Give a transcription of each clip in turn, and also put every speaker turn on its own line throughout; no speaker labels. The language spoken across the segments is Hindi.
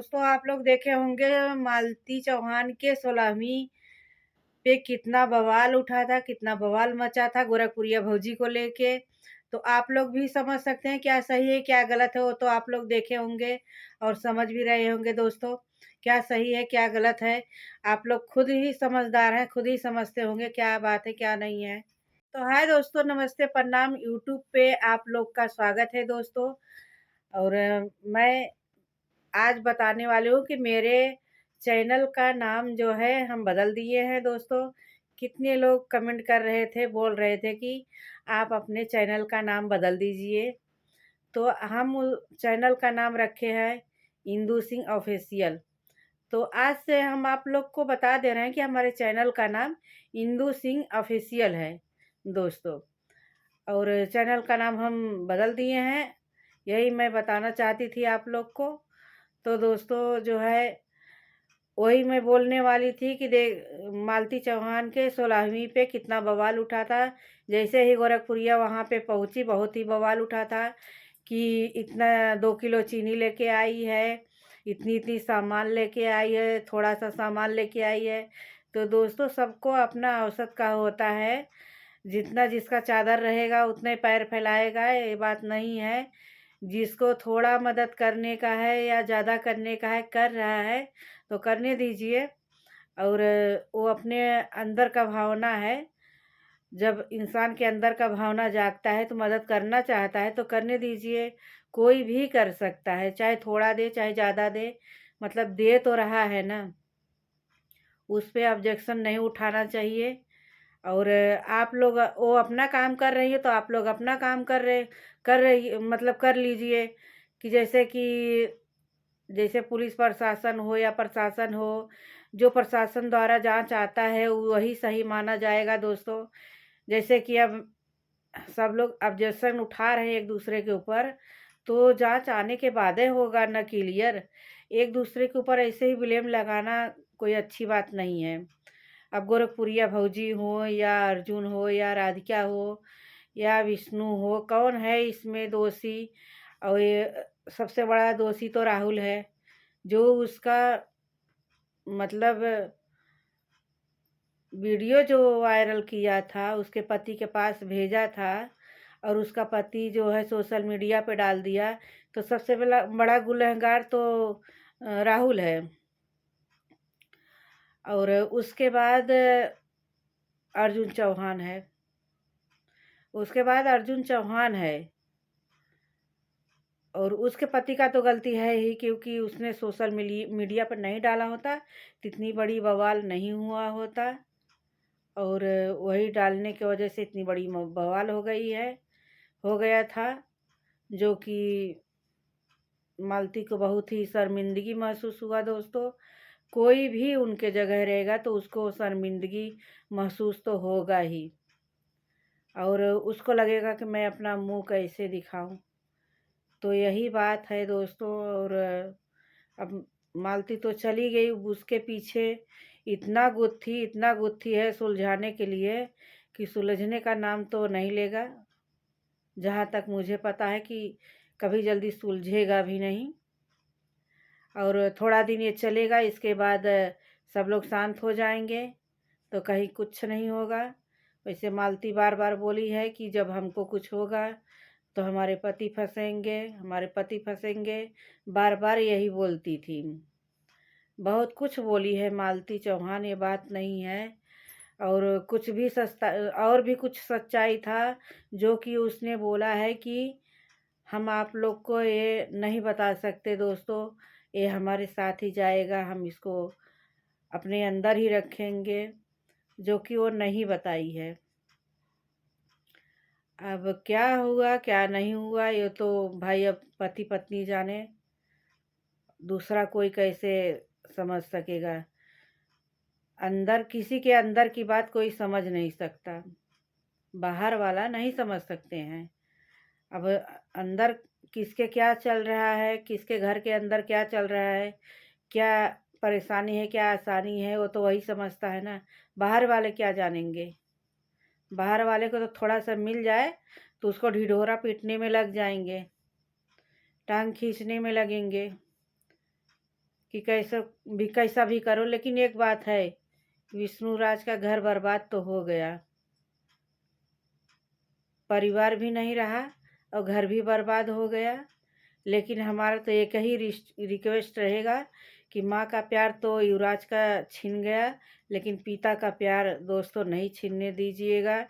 दोस्तों आप लोग देखे होंगे मालती चौहान के 16वीं पे कितना बवाल उठा था, कितना बवाल मचा था गोरखपुरिया भौजी को लेके। तो आप लोग भी समझ सकते हैं क्या सही है क्या गलत है, वो तो आप लोग देखे होंगे और समझ भी रहे होंगे दोस्तों। क्या सही है क्या गलत है, आप लोग खुद ही समझदार हैं, खुद ही समझते होंगे क्या बात है क्या नहीं है। तो हाय दोस्तों, नमस्ते प्रणाम। यूट्यूब पे आप लोग का स्वागत है दोस्तों। और मैं आज बताने वाली हूँ कि मेरे चैनल का नाम जो है हम बदल दिए हैं दोस्तों। कितने लोग कमेंट कर रहे थे, बोल रहे थे कि आप अपने चैनल का नाम बदल दीजिए। तो हम चैनल का नाम रखे हैं इंदू सिंह ऑफिशियल। तो आज से हम आप लोग को बता दे रहे हैं कि हमारे चैनल का नाम इंदू सिंह ऑफिशियल है दोस्तों। और चैनल का नाम हम बदल दिए हैं, यही मैं बताना चाहती थी आप लोग को। तो दोस्तों जो है वही मैं बोलने वाली थी कि मालती चौहान के 16वीं पे कितना बवाल उठा था। जैसे ही गोरखपुरिया वहाँ पे पहुँची बहुत ही बवाल उठा था कि इतना 2 किलो चीनी लेके आई है, इतनी इतनी सामान लेके आई है, थोड़ा सा सामान लेके आई है। तो दोस्तों सबको अपना औसत का होता है, जितना जिसका चादर रहेगा उतने पैर फैलाएगा, ये बात नहीं है। जिसको थोड़ा मदद करने का है या ज़्यादा करने का है कर रहा है तो करने दीजिए। और वो अपने अंदर का भावना है, जब इंसान के अंदर का भावना जागता है तो मदद करना चाहता है तो करने दीजिए। कोई भी कर सकता है, चाहे थोड़ा दे चाहे ज़्यादा दे, मतलब दे तो रहा है ना, उस पे ऑब्जेक्शन नहीं उठाना चाहिए। और आप लोग वो अपना काम कर रही है तो आप लोग अपना काम कर रही मतलब कर लीजिए। कि जैसे पुलिस प्रशासन हो या प्रशासन हो, जो प्रशासन द्वारा जांच आता है वही सही माना जाएगा दोस्तों। जैसे कि अब सब लोग ऑब्जेक्शन उठा रहे हैं एक दूसरे के ऊपर, तो जांच आने के बाद ही होगा ना क्लियर। एक दूसरे के ऊपर ऐसे ही ब्लेम लगाना कोई अच्छी बात नहीं है। अब गोरखपुरिया भौजी हो या अर्जुन हो या राधिका हो या विष्णु हो, कौन है इसमें दोषी? और ये सबसे बड़ा दोषी तो राहुल है, जो उसका मतलब वीडियो जो वायरल किया था उसके पति के पास भेजा था और उसका पति जो है सोशल मीडिया पे डाल दिया। तो सबसे बड़ा बड़ा गुनहगार तो राहुल है। और उसके बाद अर्जुन चौहान है, उसके बाद अर्जुन चौहान है। और उसके पति का तो गलती है ही, क्योंकि उसने सोशल मीडिया पर नहीं डाला होता तो इतनी बड़ी बवाल नहीं हुआ होता। और वही डालने की वजह से इतनी बड़ी बवाल हो गया था, जो कि मालती को बहुत ही शर्मिंदगी महसूस हुआ दोस्तों। कोई भी उनके जगह रहेगा तो उसको शर्मिंदगी महसूस तो होगा ही, और उसको लगेगा कि मैं अपना मुंह कैसे दिखाऊं। तो यही बात है दोस्तों। और अब मालती तो चली गई, उसके पीछे इतना गुत्थी है सुलझाने के लिए कि सुलझने का नाम तो नहीं लेगा। जहाँ तक मुझे पता है कि कभी जल्दी सुलझेगा भी नहीं। और थोड़ा दिन ये चलेगा, इसके बाद सब लोग शांत हो जाएंगे तो कहीं कुछ नहीं होगा। वैसे मालती बार बार बोली है कि जब हमको कुछ होगा तो हमारे पति फंसेंगे, बार बार यही बोलती थी। बहुत कुछ बोली है मालती चौहान, ये बात नहीं है। और कुछ भी सस्ता और भी कुछ सच्चाई था जो कि उसने बोला है कि हम आप लोग को ये नहीं बता सकते दोस्तों, ये हमारे साथ ही जाएगा, हम इसको अपने अंदर ही रखेंगे, जो कि वो नहीं बताई है। अब क्या हुआ क्या नहीं हुआ ये तो भाई अब पति पत्नी जाने, दूसरा कोई कैसे समझ सकेगा। अंदर किसी के अंदर की बात कोई समझ नहीं सकता, बाहर वाला नहीं समझ सकते हैं। अब अंदर किसके क्या चल रहा है, किसके घर के अंदर क्या चल रहा है, क्या परेशानी है क्या आसानी है, वो तो वही समझता है ना। बाहर वाले क्या जानेंगे? बाहर वाले को तो थोड़ा सा मिल जाए तो उसको ढिढोरा पीटने में लग जाएंगे, टांग खींचने में लगेंगे। कि कैसा भी करो, लेकिन एक बात है, विष्णुराज का घर बर्बाद तो हो गया, परिवार भी नहीं रहा और घर भी बर्बाद हो गया। लेकिन हमारा तो एक ही रिक्वेस्ट रहेगा कि माँ का प्यार तो युवराज का छिन गया, लेकिन पिता का प्यार दोस्तों नहीं छीनने दीजिएगा,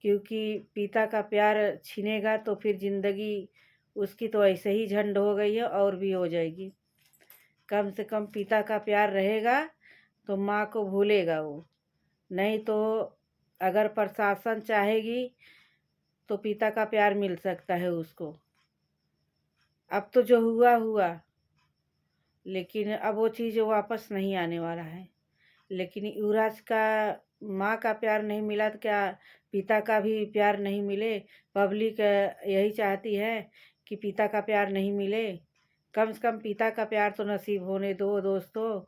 क्योंकि पिता का प्यार छीनेगा तो फिर ज़िंदगी उसकी तो ऐसे ही झंड हो गई है और भी हो जाएगी। कम से कम पिता का प्यार रहेगा तो माँ को भूलेगा वो, नहीं तो अगर प्रशासन चाहेगी तो पिता का प्यार मिल सकता है उसको। अब तो जो हुआ हुआ, लेकिन अब वो चीज़ वापस नहीं आने वाला है। लेकिन युवराज का माँ का प्यार नहीं मिला तो क्या पिता का भी प्यार नहीं मिले? पब्लिक यही चाहती है कि पिता का प्यार नहीं मिले। कम से कम पिता का प्यार तो नसीब होने दो दोस्तों।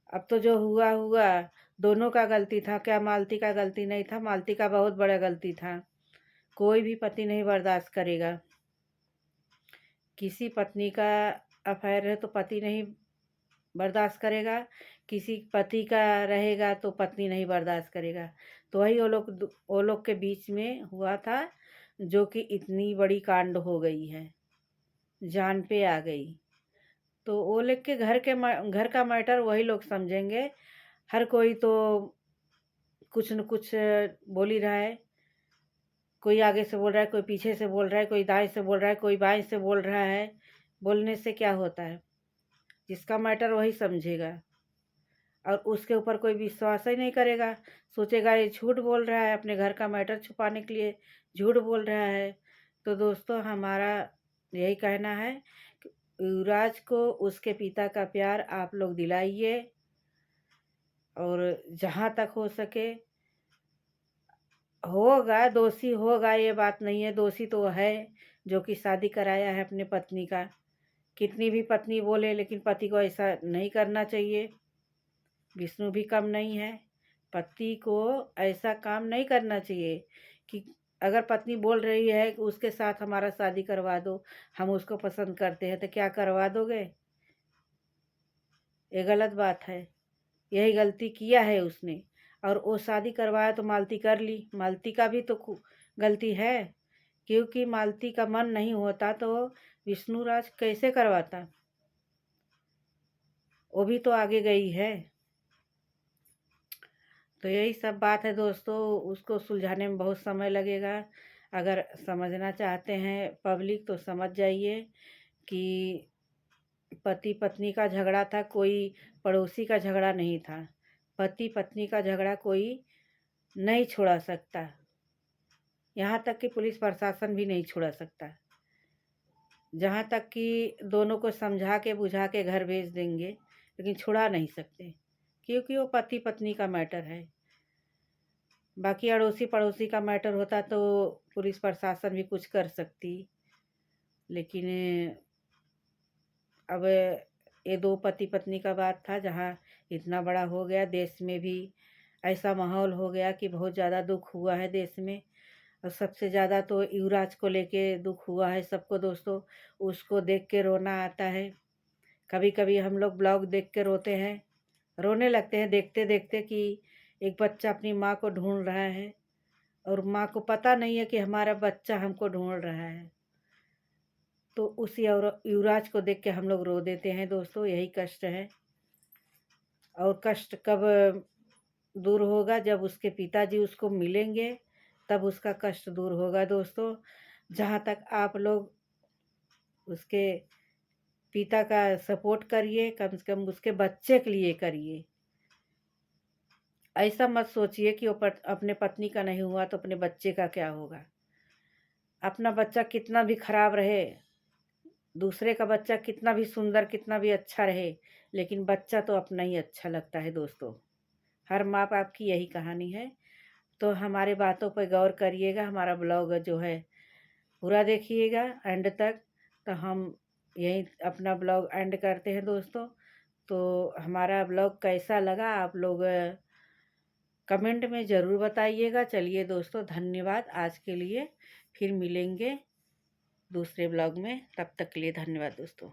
अब तो जो हुआ हुआ, दोनों का गलती था, क्या मालती का गलती नहीं था? मालती का बहुत बड़ा गलती था। कोई भी पति नहीं बर्दाश्त करेगा। किसी पत्नी का अफेयर है तो पति नहीं बर्दाश्त करेगा, किसी पति का रहेगा तो पत्नी नहीं बर्दाश्त करेगा। तो वही वो लोग के बीच में हुआ था, जो कि इतनी बड़ी कांड हो गई है, जान पे आ गई। तो वो लोग के घर का मैटर वही लोग समझेंगे। हर कोई तो कुछ न कुछ बोल ही रहा है, कोई आगे से बोल रहा है, कोई पीछे से बोल रहा है, कोई दाएं से बोल रहा है, कोई बाएं से बोल रहा है। बोलने से क्या होता है? जिसका मैटर वही समझेगा और उसके ऊपर कोई विश्वास ही नहीं करेगा। सोचेगा ये झूठ बोल रहा है, अपने घर का मैटर छुपाने के लिए झूठ बोल रहा है। तो दोस्तों हमारा यही कहना है कि युवराज को उसके पिता का प्यार आप लोग दिलाइए, और जहाँ तक हो सके होगा, दोषी होगा, ये बात नहीं है, दोषी तो है जो कि शादी कराया है अपने पत्नी का। कितनी भी पत्नी बोले, लेकिन पति को ऐसा नहीं करना चाहिए। विष्णु भी कम नहीं है, पति को ऐसा काम नहीं करना चाहिए कि अगर पत्नी बोल रही है कि उसके साथ हमारा शादी करवा दो, हम उसको पसंद करते हैं, तो क्या करवा दोगे? ये गलत बात है। यही गलती किया है उसने, और वो शादी करवाया तो मालती कर ली। मालती का भी तो गलती है, क्योंकि मालती का मन नहीं होता तो विष्णुराज कैसे करवाता? वो भी तो आगे गई है। तो यही सब बात है दोस्तों, उसको सुलझाने में बहुत समय लगेगा। अगर समझना चाहते हैं पब्लिक तो समझ जाइए कि पति पत्नी का झगड़ा था, कोई पड़ोसी का झगड़ा नहीं था। पति पत्नी का झगड़ा कोई नहीं छुड़ा सकता, यहाँ तक कि पुलिस प्रशासन भी नहीं छुड़ा सकता। जहाँ तक कि दोनों को समझा के बुझा के घर भेज देंगे, लेकिन छुड़ा नहीं सकते, क्योंकि वो पति पत्नी का मैटर है। बाकी अड़ोसी पड़ोसी का मैटर होता तो पुलिस प्रशासन भी कुछ कर सकती, लेकिन अब ये दो पति पत्नी का बात था, जहाँ इतना बड़ा हो गया, देश में भी ऐसा माहौल हो गया कि बहुत ज़्यादा दुख हुआ है देश में। और सबसे ज़्यादा तो युवराज को लेके दुख हुआ है सबको दोस्तों। उसको देख के रोना आता है। कभी कभी हम लोग ब्लॉग देख के रोते हैं, रोने लगते हैं देखते देखते कि एक बच्चा अपनी माँ को ढूंढ रहा है, और माँ को पता नहीं है कि हमारा बच्चा हमको ढूंढ रहा है। तो उस युवराज को देख के हम लोग रो देते हैं दोस्तों। यही कष्ट है, और कष्ट कब दूर होगा? जब उसके पिताजी उसको मिलेंगे, तब उसका कष्ट दूर होगा दोस्तों। जहाँ तक आप लोग उसके पिता का सपोर्ट करिए, कम से कम उसके बच्चे के लिए करिए। ऐसा मत सोचिए कि वो अपने पत्नी का नहीं हुआ तो अपने बच्चे का क्या होगा। अपना बच्चा कितना भी खराब रहे, दूसरे का बच्चा कितना भी सुंदर, कितना भी अच्छा रहे, लेकिन बच्चा तो अपना ही अच्छा लगता है दोस्तों। हर माँ बाप की यही कहानी है। तो हमारे बातों पर गौर करिएगा, हमारा ब्लॉग जो है पूरा देखिएगा एंड तक। तो हम यही अपना ब्लॉग एंड करते हैं दोस्तों। तो हमारा ब्लॉग कैसा लगा आप लोग कमेंट में ज़रूर बताइएगा। चलिए दोस्तों, धन्यवाद आज के लिए। फिर मिलेंगे दूसरे ब्लॉग में, तब तक के लिए धन्यवाद दोस्तों।